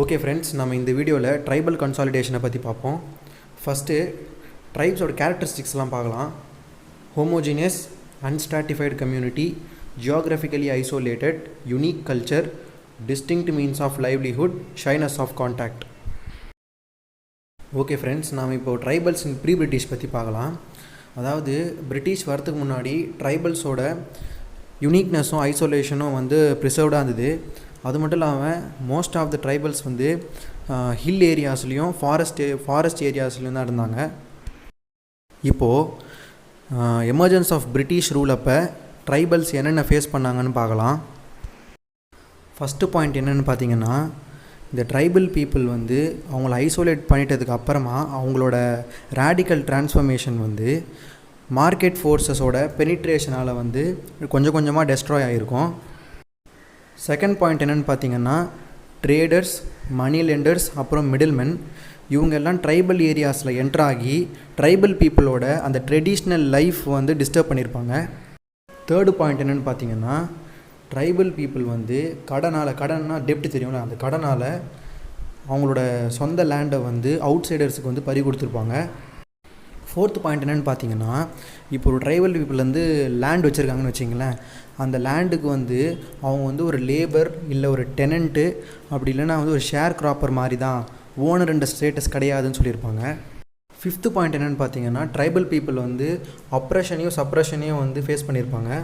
Okay friends, நம்ம இந்த வீடியோவில் ட்ரைபல் கன்சாலிடேஷனை பற்றி பார்ப்போம். ஃபஸ்ட்டு ட்ரைப்ஸோட கேரக்டரிஸ்டிக்ஸ்லாம் பார்க்கலாம். Homogeneous, unstratified community, geographically isolated, unique culture, distinct means of livelihood, shyness of contact. Okay friends, நாம் இப்போது ட்ரைபல்ஸ் இன் ப்ரீ பிரிட்டிஷ் பற்றி பார்க்கலாம். அதாவது பிரிட்டிஷ் வரத்துக்கு முன்னாடி ட்ரைபல்ஸோட யூனிக்னஸும் ஐசோலேஷனும் ப்ரிசர்வ்டாக இருந்தது. அது மட்டும் இல்லாமல் most of the tribals hill ஏரியாஸ்லேயும் ஃபாரஸ்ட் ஏரியாஸ்லேயும் தான் இருந்தாங்க. இப்போது எமர்ஜென்ஸ் ஆஃப் பிரிட்டிஷ் ரூல் அப்போ ட்ரைபல்ஸ் என்னென்ன ஃபேஸ் பண்ணாங்கன்னு பார்க்கலாம். ஃபஸ்ட்டு பாயிண்ட் என்னென்னு பார்த்தீங்கன்னா, இந்த ட்ரைபல் பீப்புள் அவங்கள ஐசோலேட் பண்ணிட்டதுக்கு அப்புறமா அவங்களோட ரேடிக்கல் டிரான்ஸ்ஃபர்மேஷன் மார்க்கெட் ஃபோர்ஸஸோட பெனிட்ரேஷனால் கொஞ்சம் கொஞ்சமாக டெஸ்ட்ராய் ஆகிருக்கும். செகண்ட் பாயிண்ட் என்னென்னு பார்த்தீங்கன்னா, ட்ரேடர்ஸ், மணி லெண்டர்ஸ், அப்புறம் மிடில்மென் இவங்கெல்லாம் ட்ரைபல் ஏரியாஸில் என்ட்ராகி ட்ரைபல் பீப்புளோட அந்த ட்ரெடிஷ்னல் லைஃப் டிஸ்டர்ப் பண்ணியிருப்பாங்க. தேர்டு பாயிண்ட் என்னென்னு பார்த்தீங்கன்னா, ட்ரைபல் பீப்புள் கடன்னா டெப்ட் தெரியும்ல, அந்த கடனால் அவங்களோட சொந்த லேண்டை அவுட் சைடர்ஸுக்கு பறி கொடுத்துருப்பாங்க. ஃபோர்த்து பாயிண்ட் என்னென்னு பார்த்தீங்கன்னா, இப்போ ஒரு ட்ரைபல் பீப்புள் லேண்ட் வச்சுருக்காங்கன்னு வச்சிங்களேன், அந்த லேண்டுக்கு அவங்க ஒரு லேபர் இல்லை ஒரு டெனண்ட்டு, அப்படி இல்லைன்னா ஒரு ஷேர் கிராப்பர் மாதிரி தான், ஓனர் என்ற ஸ்டேட்டஸ் கிடையாதுன்னு சொல்லியிருப்பாங்க. ஃபிஃப்த்து பாயிண்ட் என்னென்னு பார்த்தீங்கன்னா, ட்ரைபல் பீப்புள் அப்ரஷனையும் சப்ரஷனையும் ஃபேஸ் பண்ணியிருப்பாங்க.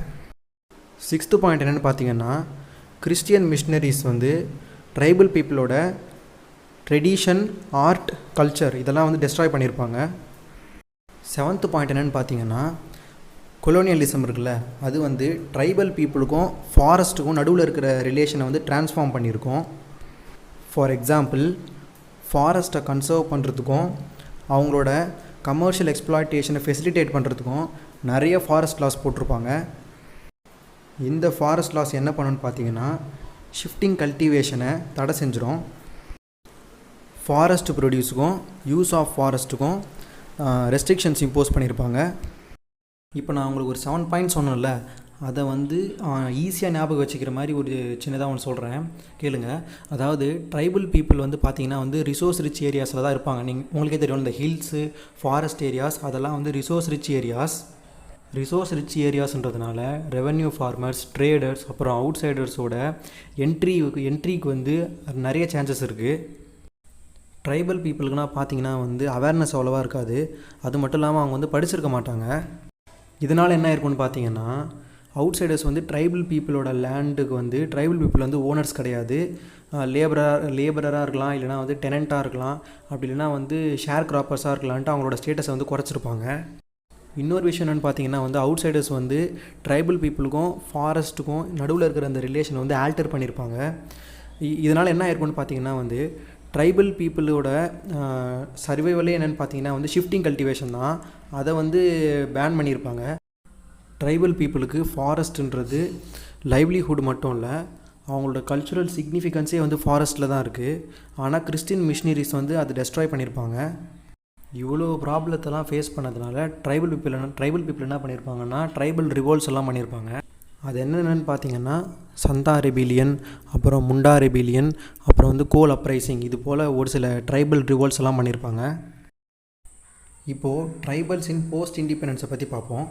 சிக்ஸ்த்து பாயிண்ட் என்னென்னு பார்த்தீங்கன்னா, கிறிஸ்டியன் மிஷினரிஸ் ட்ரைபல் பீப்புளோட ட்ரெடிஷன், ஆர்ட், கல்ச்சர் இதெல்லாம் டெஸ்ட்ராய் பண்ணியிருப்பாங்க. செவன்த்து பாயிண்ட் என்னென்னு பார்த்தீங்கன்னா, கொலோனியலிசம் இருக்குல்ல, அது ட்ரைபல் பீப்புளுக்கும் ஃபாரஸ்ட்டுக்கும் நடுவில் இருக்கிற ரிலேஷனை ட்ரான்ஸ்ஃபார்ம் பண்ணியிருக்கோம். ஃபார் எக்ஸாம்பிள், ஃபாரஸ்ட்டை கன்சர்வ் பண்ணுறதுக்கும் அவங்களோட கமர்ஷியல் எக்ஸ்ப்ளாய்டேஷனை ஃபெசிலிட்டேட் பண்ணுறதுக்கும் நிறைய ஃபாரஸ்ட் லாஸ் போட்டிருப்பாங்க. இந்த ஃபாரஸ்ட் லாஸ் என்ன பண்ணணும்னு பார்த்தீங்கன்னா, ஷிஃப்டிங் கல்டிவேஷனை தடை செஞ்சிடும். ஃபாரஸ்ட் ப்ரொடியூஸுக்கும் யூஸ் ஆஃப் ஃபாரஸ்ட்டுக்கும் ரெஸ்ட்ரிக்ஷன்ஸ் இம்போஸ் பண்ணியிருப்பாங்க. இப்போ நான் உங்களுக்கு ஒரு 7 பாயிண்ட் சொன்னேன்ல, அதை ஈஸியாக ஞாபகம் வச்சுக்கிற மாதிரி ஒரு சின்னதாக ஒன்று சொல்கிறேன், கேளுங்க. அதாவது ட்ரைபல் பீப்புள் பார்த்தீங்கன்னா ரிசோர்ஸ் ரிச் ஏரியாஸில் தான் இருப்பாங்க. உங்களுக்கே தெரியும், இந்த ஹில்ஸு, ஃபாரஸ்ட் ஏரியாஸ் அதெல்லாம் resource rich areas. Resource rich ஏரியாஸ்ன்றதுனால ரெவென்யூ ஃபார்மர்ஸ், ட்ரேடர்ஸ், அப்புறம் அவுட் சைடர்ஸோட என்ட்ரிக்கு நிறைய சான்சஸ் இருக்குது. ட்ரைபல் பீப்புளுக்குனா பார்த்தீங்கன்னா அவேர்னஸ் அவ்வளோவா இருக்காது. அது மட்டும் இல்லாமல் அவங்க படிச்சிருக்க மாட்டாங்க. இதனால் என்ன இருக்குன்னு பார்த்தீங்கன்னா, அவுட் சைடர்ஸ் ட்ரைபல் பீப்புளோட லேண்டுக்கு ட்ரைபல் பீப்புள் ஓனர்ஸ் கிடையாது, லேபரராக இருக்கலாம், இல்லைனா டெனண்ட்டாக இருக்கலாம், அப்படி இல்லைனா ஷேர் கிராப்பர்ஸாக இருக்கலான்ட்டு அவங்களோட ஸ்டேட்டஸை குறைச்சிருப்பாங்க. இன்னொரு விஷயம் என்னென்னு பார்த்தீங்கன்னா, அவுட் சைடர்ஸ் ட்ரைபல் பீப்புளுக்கும் ஃபாரஸ்ட்டுக்கும் நடுவில் இருக்கிற அந்த ரிலேஷனை ஆல்டர் பண்ணியிருப்பாங்க. இதனால் என்ன ஆயிருக்குன்னு பார்த்தீங்கன்னா, ட்ரைபல் பீப்புளோட சர்வைவலே என்னென்னு பார்த்தீங்கன்னா ஷிஃப்டிங் கல்டிவேஷன் தான். அதை பேன் பண்ணியிருப்பாங்க. ட்ரைபல் பீப்புளுக்கு ஃபாரஸ்ட்டுன்றது லைவ்லிஹுட் மட்டும் இல்லை, அவங்களோட கல்ச்சுரல் சிக்னிஃபிகன்ஸே ஃபாரஸ்ட்டில் தான் இருக்குது. ஆனால் கிறிஸ்டின் மிஷினரிஸ் அதை டெஸ்ட்ராய் பண்ணியிருப்பாங்க. இவ்வளோ ப்ராப்ளத்தெல்லாம் ஃபேஸ் பண்ணதுனால ட்ரைபல் பீப்புள் என்ன பண்ணியிருப்பாங்கன்னா, ட்ரைபல் ரிவோல்ட்ஸ் எல்லாம் பண்ணியிருப்பாங்க. அது என்னென்னு பார்த்தீங்கன்னா, சந்தா ரெபிலியன், அப்புறம் முண்டா ரெபிலியன், அப்புறம் கோல் அப்ரைசிங், இது போல் ஒரு சில ட்ரைபல் ரிவோல்ட்ஸ் எல்லாம் பண்ணியிருப்பாங்க. இப்போது ட்ரைபல்ஸ் இன் போஸ்ட் இண்டிபெண்டன்ஸை பற்றி பார்ப்போம்.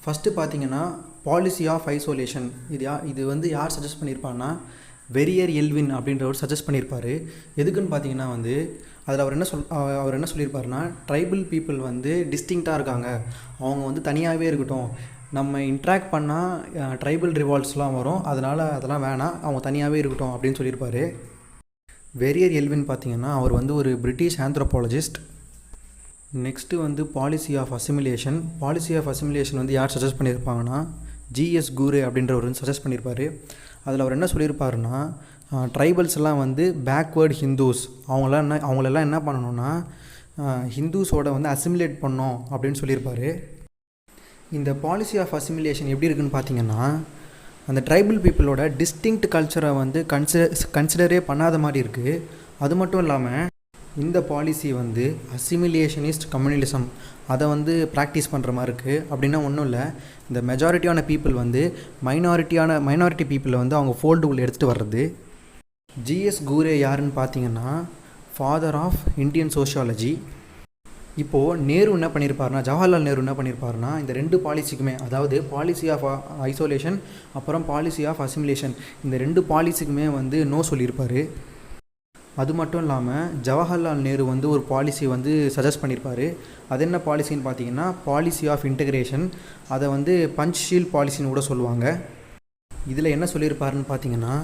ஃபஸ்ட்டு பார்த்தீங்கன்னா, பாலிசி ஆஃப் ஐசோலேஷன். இது யார் சஜஸ்ட் பண்ணியிருப்பாங்கன்னா, வெரியர் எல்வின் அப்படின்றவர் சஜஸ்ட் பண்ணியிருப்பார். எதுக்குன்னு பார்த்தீங்கன்னா அதில் அவர் என்ன சொல்லியிருப்பாருன்னா, ட்ரைபல் பீப்புள் டிஸ்டிங்க்டாக இருக்காங்க, அவங்க தனியாகவே இருக்கட்டும், நம்ம இன்ட்ராக்ட் பண்ணால் ட்ரைபல் ரிவால்ட்ஸ்லாம் வரும், அதெல்லாம் வேணாம், அவங்க தனியாகவே இருக்கட்டும் அப்படின்னு சொல்லியிருப்பார். வெரியர் எல்வின் பார்த்தீங்கன்னா அவர் ஒரு British anthropologist. Next policy of assimilation. Policy of assimilation யார் சஜஸ்ட் பண்ணியிருப்பாங்கன்னா, ஜிஎஸ் கூரே அப்படின்றவர் சஜஸ்ட் பண்ணியிருப்பார். அதில் அவர் என்ன சொல்லியிருப்பாருன்னா, ட்ரைபல்ஸ் எல்லாம் பேக்வேர்டு ஹிந்துஸ், அவங்களெல்லாம் என்ன பண்ணணுன்னா ஹிந்துஸோட அசிமிலேட் பண்ணோம் அப்படின்னு சொல்லியிருப்பார். இந்த பாலிசி ஆஃப் அசிமிலேஷன் எப்படி இருக்குன்னு பார்த்தீங்கன்னா, அந்த ட்ரைபல் பீப்புளோட டிஸ்டிங்க்ட் கல்ச்சரை கன்சிடரே பண்ணாத மாதிரி இருக்குது. அது மட்டும் இல்லாமல் இந்த பாலிசி அசிமிலேஷனிஸ்ட் கம்யூனலிசம் அதை ப்ராக்டிஸ் பண்ணுற மாதிரி இருக்குது. அப்படின்னா ஒன்றும் இல்லை, இந்த மெஜாரிட்டியான பீப்புள் மைனாரிட்டி பீப்புளை அவங்க ஃபோல்டுக்குள்ளே எடுத்துகிட்டு வர்றது. ஜிஎஸ் கூரே யாருன்னு பார்த்தீங்கன்னா ஃபாதர் ஆஃப் இந்தியன் சோஷியாலஜி. இப்போது நேரு என்ன பண்ணியிருப்பாருனா, ஜவஹர்லால் நேரு என்ன பண்ணியிருப்பாருனா, இந்த 2 பாலிசிக்குமே, அதாவது பாலிசி ஆஃப் ஐசோலேஷன் அப்புறம் பாலிசி ஆஃப் அசிமிலேஷன், இந்த 2 பாலிசிக்குமே வந்து நோ சொல்லியிருப்பார். அது மட்டும் இல்லாமல் ஜவஹர்லால் நேரு வந்து ஒரு பாலிசி வந்து சஜஸ்ட் பண்ணியிருப்பார். அது என்ன பாலிசின்னு பார்த்தீங்கன்னா பாலிசி ஆஃப் இன்டகிரேஷன். அதை வந்து பஞ்ச்ஷீல் பாலிசின்னு கூட சொல்லுவாங்க. இதில் என்ன சொல்லியிருப்பாருன்னு பார்த்தீங்கன்னா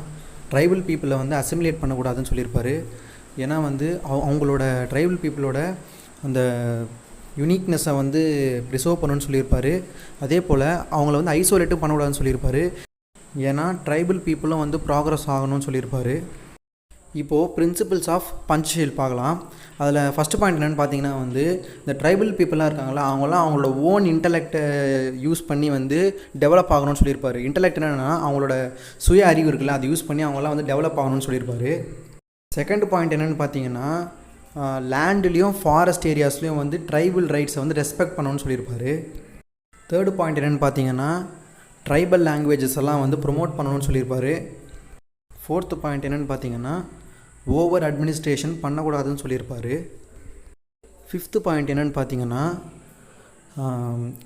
ட்ரைபல் பீப்புளை வந்து அசிமிலேட் பண்ணக்கூடாதுன்னு சொல்லியிருப்பார். ஏன்னா வந்து அவங்களோட ட்ரைபல் பீப்புளோட அந்த யூனிக்னஸை வந்து ப்ரிசர்வ் பண்ணணும்னு சொல்லியிருப்பார். அதே போல் அவங்கள வந்து ஐசோலேட்டும் பண்ணக்கூடாதுன்னு சொல்லியிருப்பார். ஏன்னா ட்ரைபல் பீப்புளும் வந்து ப்ராக்ரஸ் ஆகணும்னு சொல்லியிருப்பார். இப்போது பிரின்சிபிள்ஸ் ஆஃப் பஞ்ச்ஷீல் பார்க்கலாம். அதில் ஃபஸ்ட்டு பாயிண்ட் என்னென்னு பார்த்தீங்கன்னா வந்து இந்த ட்ரைபல் பீப்புளாக இருக்காங்களா, அவங்களாம் அவங்களோட ஓன் இன்டலெக்டை யூஸ் பண்ணி வந்து டெவலப் ஆகணும்னு சொல்லியிருப்பார். இன்டலெக்ட் என்னென்னா அவங்களோட சுய அறிவு இருக்குல்ல, அதை யூஸ் பண்ணி அவங்களாம் வந்து டெவலப் ஆகணும்னு சொல்லியிருப்பார். செகண்ட் பாயிண்ட் என்னென்னு பார்த்தீங்கன்னா லேண்ட்லேயும் ஃபாரஸ்ட் ஏரியாஸ்லேயும் வந்து ட்ரைபல் ரைட்ஸை வந்து ரெஸ்பெக்ட் பண்ணணும்னு சொல்லியிருப்பார். தேர்டு பாயிண்ட் என்னென்னு பார்த்தீங்கன்னா ட்ரைபல் லாங்குவேஜஸ் எல்லாம் வந்து ப்ரொமோட் பண்ணணும்னு சொல்லியிருப்பார். ஃபோர்த்து பாயிண்ட் என்னென்னு பார்த்தீங்கன்னா ஓவர் அட்மினிஸ்ட்ரேஷன் பண்ணக்கூடாதுன்னு சொல்லியிருப்பார். ஃபிஃப்த்து பாயிண்ட் என்னென்னு பார்த்தீங்கன்னா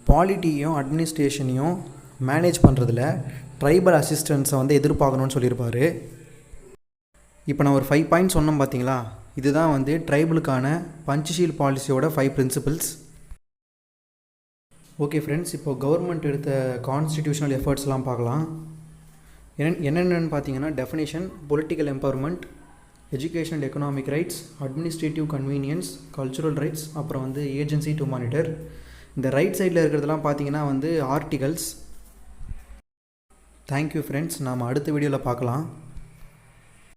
பாலிட்டியும் அட்மினிஸ்ட்ரேஷனையும் மேனேஜ் பண்ணுறதுல ட்ரைபல் அசிஸ்டன்ஸை வந்து எதிர்பார்க்கணும்னு சொல்லியிருப்பார். இப்போ நான் ஒரு 5 பாயிண்ட் சொன்னோம் பார்த்தீங்களா, இதுதான் வந்து ட்ரைபலுக்கான பஞ்ச்ஷீல் பாலிசியோட 5 பிரின்சிபிள்ஸ். ஓகே ஃப்ரெண்ட்ஸ், இப்போ கவர்மெண்ட் எடுத்த கான்ஸ்டிடியூஷனல் எஃபர்ட்ஸ்லாம் பார்க்கலாம். என்னென்னு பார்த்தீங்கன்னா definition, political empowerment, education and economic rights, administrative convenience, cultural rights, அப்புறம் வந்து ஏஜென்சி டு மானிட்டர். இந்த ரைட் சைடில் இருக்கிறதெல்லாம் பார்த்தீங்கன்னா வந்து ஆர்டிகல்ஸ். தேங்க்யூ ஃப்ரெண்ட்ஸ், நாம் அடுத்த வீடியோவில் பார்க்கலாம்.